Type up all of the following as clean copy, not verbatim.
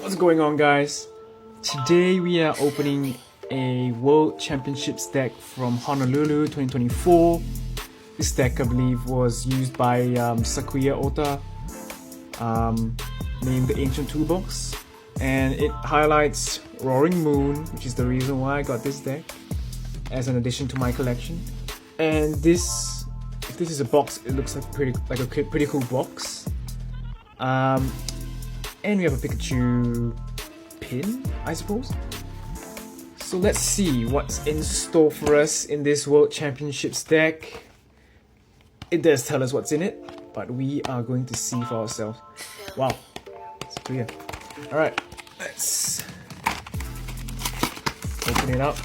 What's going on, guys? Today we are opening a World Championships deck from Honolulu 2024. This deck, I believe, was used by Sakuya Ota, named the Ancient Toolbox, and it highlights Roaring Moon, which is the reason why I got this deck as an addition to my collection. And this, if this is a box, it looks like a pretty cool box. And we have a Pikachu pin, I suppose. So let's see what's in store for us in this World Championships deck. It does tell us what's in it, but we are going to see for ourselves. Wow, it's clear. Alright, let's open it up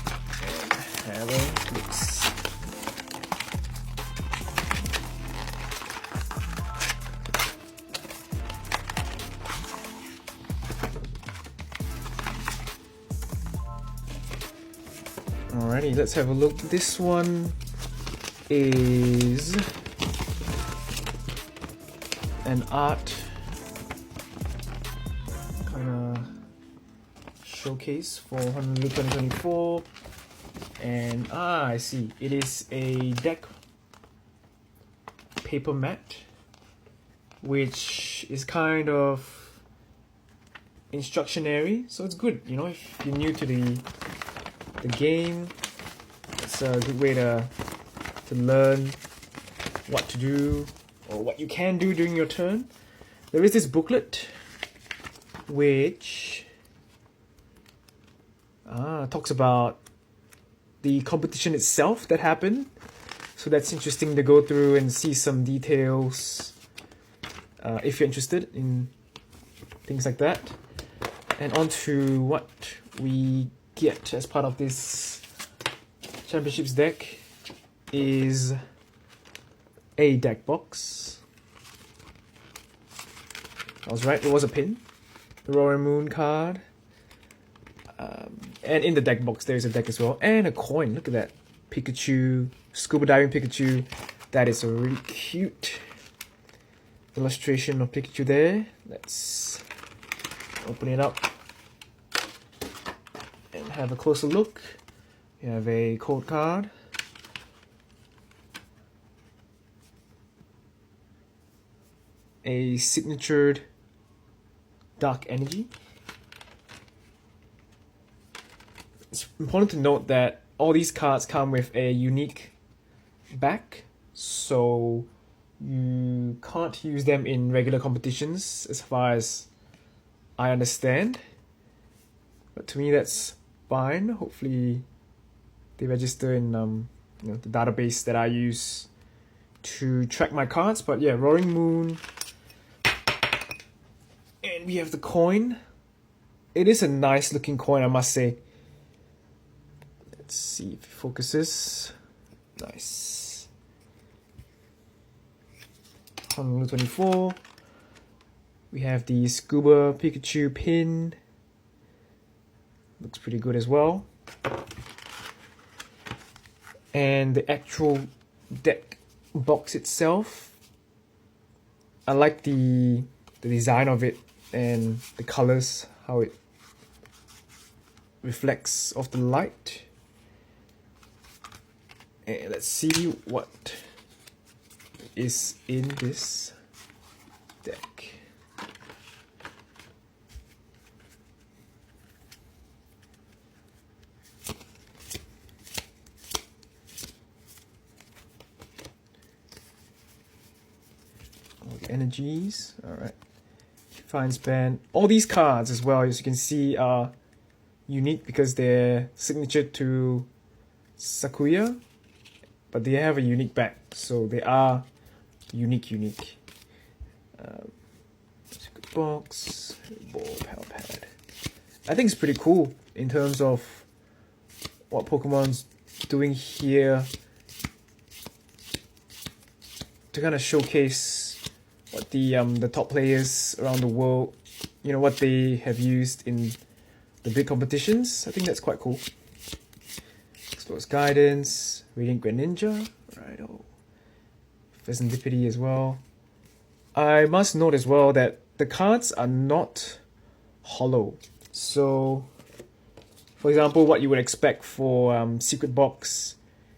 and have a look. Alrighty, let's have a look. This one is an art kind of showcase for Honolulu 2024, and I see, it is a deck paper mat, which is kind of instructionary, so it's good, you know, if you're new to the game. It's a good way to learn what to do or what you can do during your turn. There is this booklet which talks about the competition itself that happened, so that's interesting to go through and see some details if you're interested in things like that. And on to what we get as part of this championships deck is a deck box. I was right, it was a pin, the Roaring Moon card, and in the deck box there is a deck as well, and a coin. Look at that Pikachu, scuba diving Pikachu. That is a really cute illustration of Pikachu there. Let's open it up and have a closer look. We have a code card, a signatured Dark Energy. It's important to note that all these cards come with a unique back, so you can't use them in regular competitions as far as I understand. But to me that's fine. Hopefully they register in the database that I use to track my cards. But yeah, Roaring Moon. And we have the coin. It is a nice looking coin, I must say. Let's see if it focuses. Nice. Honolulu 24. We have the Scuba Pikachu pin. Looks pretty good as well. And the actual deck box itself, I like the design of it and the colors, how it reflects off the light. And let's see what is in this deck. Energies, alright. Fine span. All these cards as well, as you can see, are unique because they're signatured to Sakuya, but they have a unique back, so they are unique. Good box, ball, power pad. I think it's pretty cool in terms of what Pokemon's doing here to kind of showcase what the top players around the world, you know, what they have used in the big competitions. I think that's quite cool. Explores Guidance, Radiant Greninja, right? Oh, Pheasantipity as well. I must note as well that the cards are not hollow. So, for example, what you would expect for Secret Box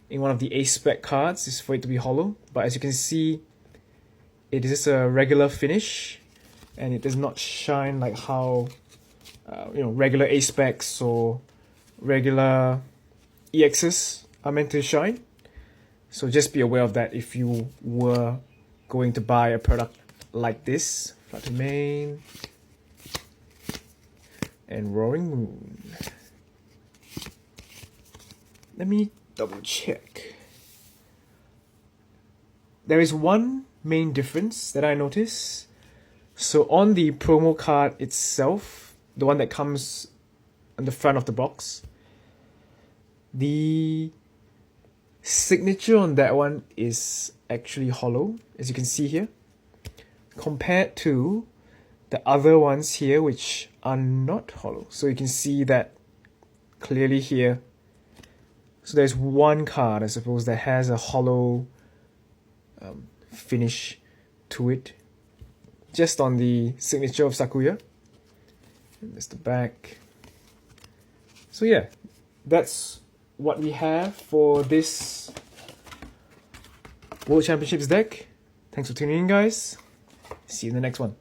in one of the A-Spec cards is for it to be hollow. But as you can see, it is a regular finish, and it does not shine like how regular A-Specs or regular EXs are meant to shine. So just be aware of that if you were going to buy a product like this. Flutter Mane and Roaring Moon. Let me double check. There is one main difference that I notice. So on the promo card itself, the one that comes on the front of the box, the signature on that one is actually hollow, as you can see here, compared to the other ones here which are not hollow. So you can see that clearly here. So there's one card, I suppose, that has a hollow finish to it, just on the signature of Sakuya. And there's the back. So yeah, that's what we have for this World Championships deck. Thanks for tuning in, guys. See you in the next one.